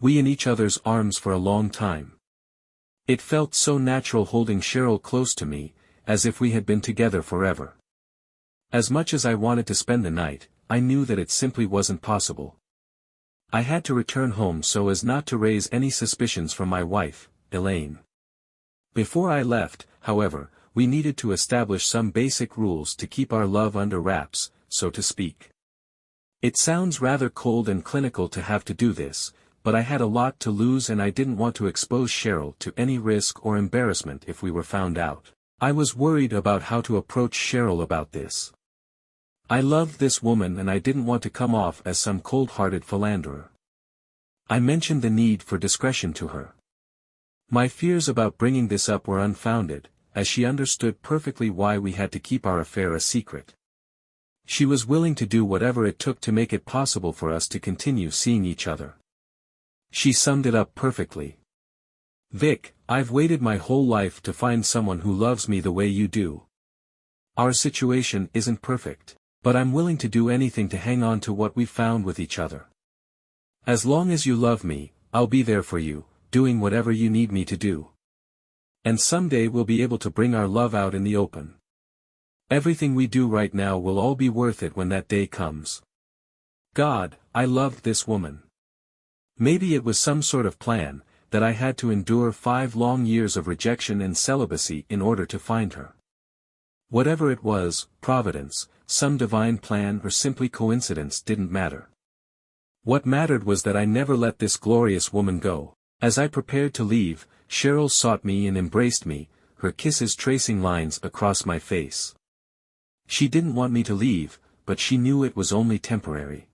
We in each other's arms for a long time. It felt so natural holding Cheryl close to me, as if we had been together forever. As much as I wanted to spend the night, I knew that it simply wasn't possible. I had to return home so as not to raise any suspicions from my wife, Elaine. Before I left, however, we needed to establish some basic rules to keep our love under wraps, so to speak. It sounds rather cold and clinical to have to do this, but I had a lot to lose and I didn't want to expose Cheryl to any risk or embarrassment if we were found out. I was worried about how to approach Cheryl about this. I loved this woman and I didn't want to come off as some cold-hearted philanderer. I mentioned the need for discretion to her. My fears about bringing this up were unfounded, as she understood perfectly why we had to keep our affair a secret. She was willing to do whatever it took to make it possible for us to continue seeing each other. She summed it up perfectly. "Vic, I've waited my whole life to find someone who loves me the way you do. Our situation isn't perfect, but I'm willing to do anything to hang on to what we found with each other. As long as you love me, I'll be there for you, doing whatever you need me to do. And someday we'll be able to bring our love out in the open. Everything we do right now will all be worth it when that day comes." God, I loved this woman. Maybe it was some sort of plan, that I had to endure 5 long years of rejection and celibacy in order to find her. Whatever it was, providence, some divine plan or simply coincidence didn't matter. What mattered was that I never let this glorious woman go. As I prepared to leave, Cheryl sought me and embraced me, her kisses tracing lines across my face. She didn't want me to leave, but she knew it was only temporary.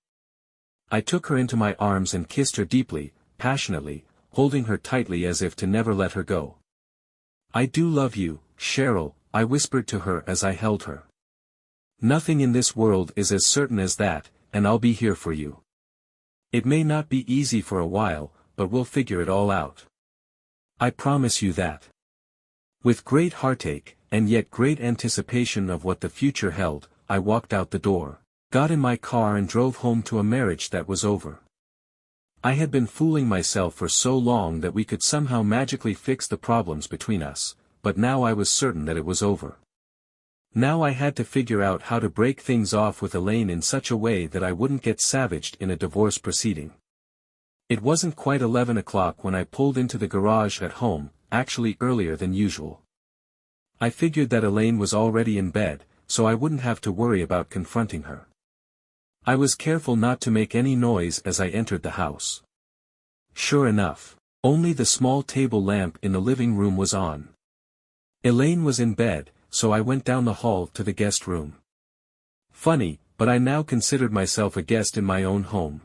I took her into my arms and kissed her deeply, passionately, holding her tightly as if to never let her go. "I do love you, Cheryl," I whispered to her as I held her. "Nothing in this world is as certain as that, and I'll be here for you. It may not be easy for a while, but we'll figure it all out. I promise you that." With great heartache, and yet great anticipation of what the future held, I walked out the door, got in my car and drove home to a marriage that was over. I had been fooling myself for so long that we could somehow magically fix the problems between us, but now I was certain that it was over. Now I had to figure out how to break things off with Elaine in such a way that I wouldn't get savaged in a divorce proceeding. It wasn't quite 11 o'clock when I pulled into the garage at home, actually earlier than usual. I figured that Elaine was already in bed, so I wouldn't have to worry about confronting her. I was careful not to make any noise as I entered the house. Sure enough, only the small table lamp in the living room was on. Elaine was in bed, so I went down the hall to the guest room. Funny, but I now considered myself a guest in my own home.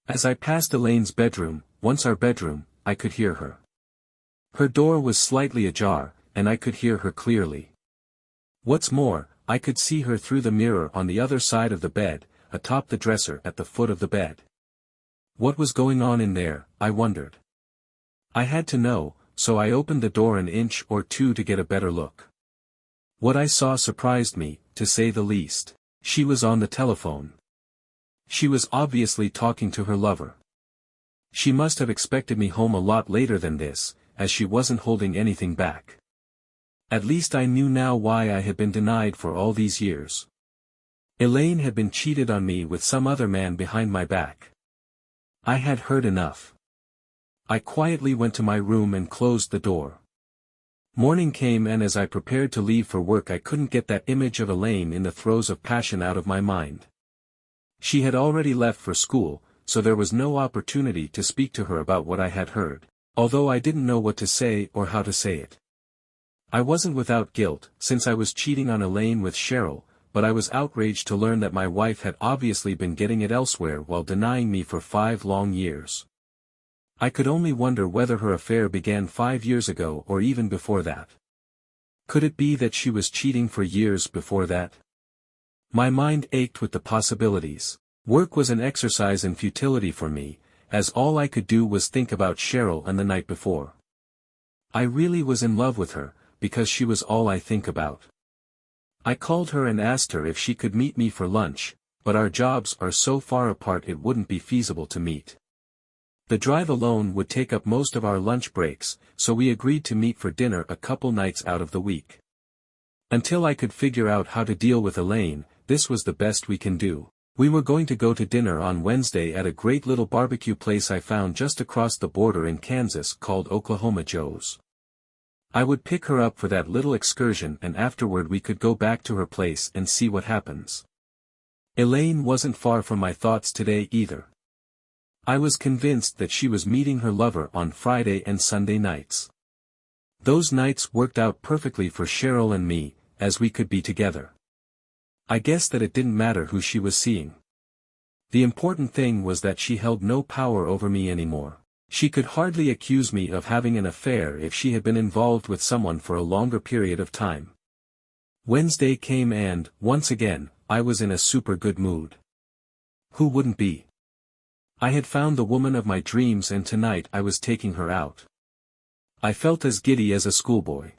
As I passed Elaine's bedroom, once our bedroom, I could hear her. Her door was slightly ajar, and I could hear her clearly. What's more, I could see her through the mirror on the other side of the bed, atop the dresser at the foot of the bed. What was going on in there, I wondered. I had to know, so I opened the door an inch or two to get a better look. What I saw surprised me, to say the least. She was on the telephone. She was obviously talking to her lover. She must have expected me home a lot later than this, as she wasn't holding anything back. At least I knew now why I had been denied for all these years. Elaine had been cheated on me with some other man behind my back. I had heard enough. I quietly went to my room and closed the door. Morning came and as I prepared to leave for work I couldn't get that image of Elaine in the throes of passion out of my mind. She had already left for school, so there was no opportunity to speak to her about what I had heard, although I didn't know what to say or how to say it. I wasn't without guilt, since I was cheating on Elaine with Cheryl, but I was outraged to learn that my wife had obviously been getting it elsewhere while denying me for 5 long years. I could only wonder whether her affair began 5 years ago or even before that. Could it be that she was cheating for years before that? My mind ached with the possibilities. Work was an exercise in futility for me, as all I could do was think about Cheryl and the night before. I really was in love with her, because she was all I think about. I called her and asked her if she could meet me for lunch, but our jobs are so far apart it wouldn't be feasible to meet. The drive alone would take up most of our lunch breaks, so we agreed to meet for dinner a couple nights out of the week. Until I could figure out how to deal with Elaine, this was the best we can do. We were going to go to dinner on Wednesday at a great little barbecue place I found just across the border in Kansas called Oklahoma Joe's. I would pick her up for that little excursion and afterward we could go back to her place and see what happens. Elaine wasn't far from my thoughts today either. I was convinced that she was meeting her lover on Friday and Sunday nights. Those nights worked out perfectly for Cheryl and me, as we could be together. I guess that it didn't matter who she was seeing. The important thing was that she held no power over me anymore. She could hardly accuse me of having an affair if she had been involved with someone for a longer period of time. Wednesday came and, once again, I was in a super good mood. Who wouldn't be? I had found the woman of my dreams and tonight I was taking her out. I felt as giddy as a schoolboy.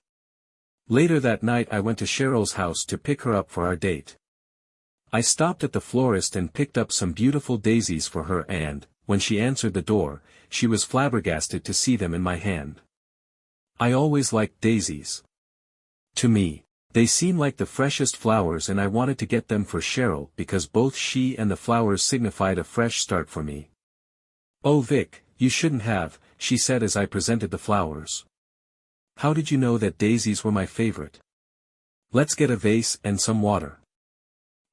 Later that night I went to Cheryl's house to pick her up for our date. I stopped at the florist and picked up some beautiful daisies for her and, when she answered the door, she was flabbergasted to see them in my hand. I always liked daisies. To me, they seemed like the freshest flowers and I wanted to get them for Cheryl because both she and the flowers signified a fresh start for me. "Oh Vic, you shouldn't have," she said as I presented the flowers. "How did you know that daisies were my favorite? Let's get a vase and some water."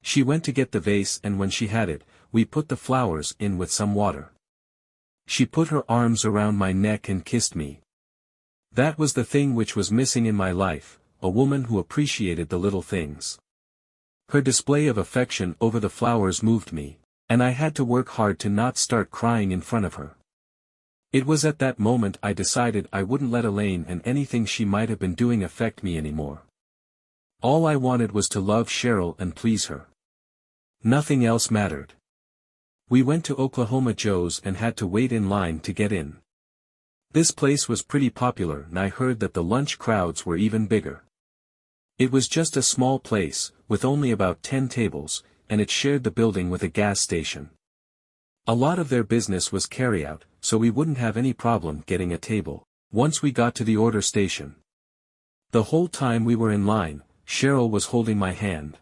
She went to get the vase and when she had it, we put the flowers in with some water. She put her arms around my neck and kissed me. That was the thing which was missing in my life, a woman who appreciated the little things. Her display of affection over the flowers moved me, and I had to work hard to not start crying in front of her. It was at that moment I decided I wouldn't let Elaine and anything she might have been doing affect me anymore. All I wanted was to love Cheryl and please her. Nothing else mattered. We went to Oklahoma Joe's and had to wait in line to get in. This place was pretty popular and I heard that the lunch crowds were even bigger. It was just a small place, with only about 10 tables, and it shared the building with a gas station. A lot of their business was carry-out, so we wouldn't have any problem getting a table, once we got to the order station. The whole time we were in line, Cheryl was holding my hand.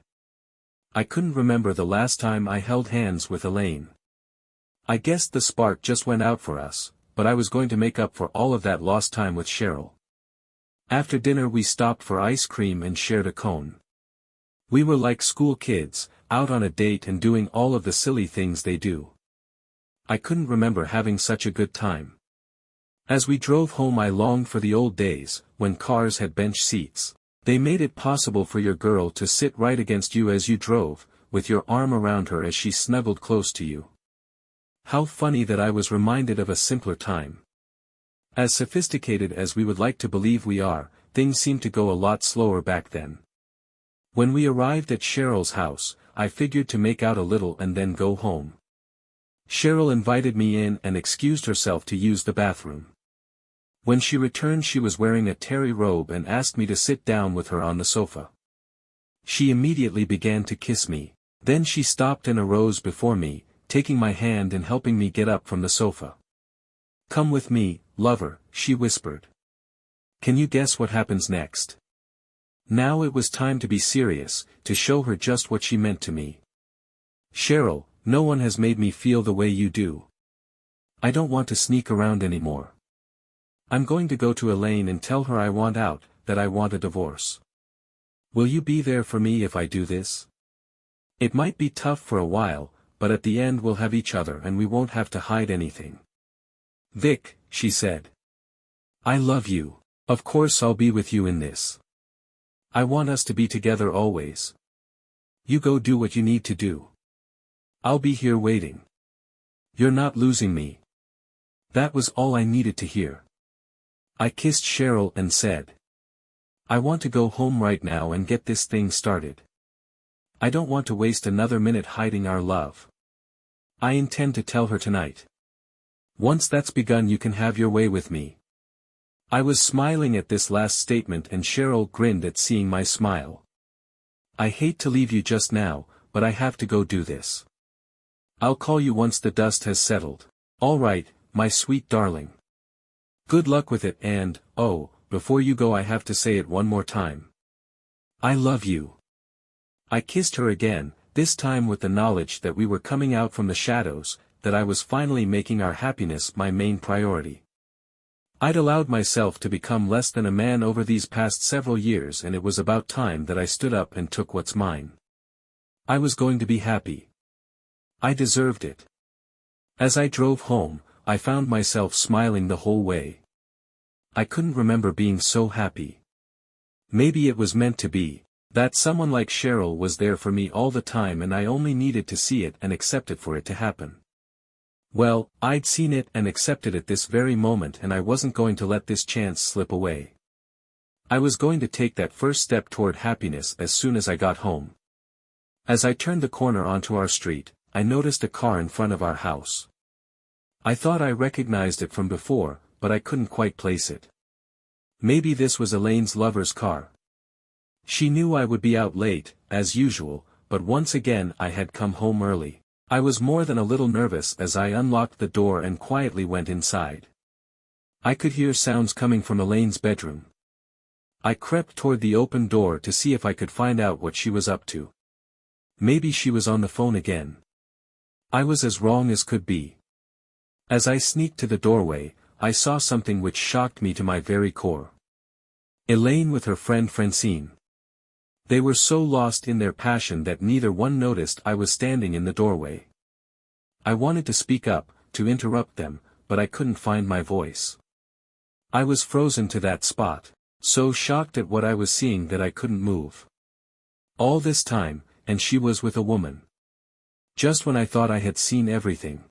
I couldn't remember the last time I held hands with Elaine. I guessed the spark just went out for us, but I was going to make up for all of that lost time with Cheryl. After dinner we stopped for ice cream and shared a cone. We were like school kids, out on a date and doing all of the silly things they do. I couldn't remember having such a good time. As we drove home I longed for the old days, when cars had bench seats. They made it possible for your girl to sit right against you as you drove, with your arm around her as she snuggled close to you. How funny that I was reminded of a simpler time. As sophisticated as we would like to believe we are, things seem to go a lot slower back then. When we arrived at Cheryl's house, I figured to make out a little and then go home. Cheryl invited me in and excused herself to use the bathroom. When she returned she was wearing a terry robe and asked me to sit down with her on the sofa. She immediately began to kiss me, then she stopped and arose before me, taking my hand and helping me get up from the sofa. "Come with me, lover," she whispered. Can you guess what happens next? Now it was time to be serious, to show her just what she meant to me. "Cheryl, no one has made me feel the way you do. I don't want to sneak around anymore. I'm going to go to Elaine and tell her I want out, that I want a divorce. Will you be there for me if I do this? It might be tough for a while, but at the end we'll have each other and we won't have to hide anything." "Vic," she said. "I love you. Of course I'll be with you in this. I want us to be together always. You go do what you need to do. I'll be here waiting. You're not losing me." That was all I needed to hear. I kissed Cheryl and said, "I want to go home right now and get this thing started. I don't want to waste another minute hiding our love. I intend to tell her tonight. Once that's begun you can have your way with me." I was smiling at this last statement and Cheryl grinned at seeing my smile. "I hate to leave you just now, but I have to go do this. I'll call you once the dust has settled." "All right, my sweet darling. Good luck with it and, oh, before you go I have to say it one more time. I love you. I kissed her again, this time with the knowledge that we were coming out from the shadows, that I was finally making our happiness my main priority. I'd allowed myself to become less than a man over these past several years, and it was about time that I stood up and took what's mine. I was going to be happy. I deserved it. As I drove home, I found myself smiling the whole way. I couldn't remember being so happy. Maybe it was meant to be, that someone like Cheryl was there for me all the time and I only needed to see it and accept it for it to happen. Well, I'd seen it and accepted it this very moment, and I wasn't going to let this chance slip away. I was going to take that first step toward happiness as soon as I got home. As I turned the corner onto our street, I noticed a car in front of our house. I thought I recognized it from before, but I couldn't quite place it. Maybe this was Elaine's lover's car. She knew I would be out late, as usual, but once again I had come home early. I was more than a little nervous as I unlocked the door and quietly went inside. I could hear sounds coming from Elaine's bedroom. I crept toward the open door to see if I could find out what she was up to. Maybe she was on the phone again. I was as wrong as could be. As I sneaked to the doorway, I saw something which shocked me to my very core. Elaine with her friend Francine. They were so lost in their passion that neither one noticed I was standing in the doorway. I wanted to speak up, to interrupt them, but I couldn't find my voice. I was frozen to that spot, so shocked at what I was seeing that I couldn't move. All this time, and she was with a woman. Just when I thought I had seen everything.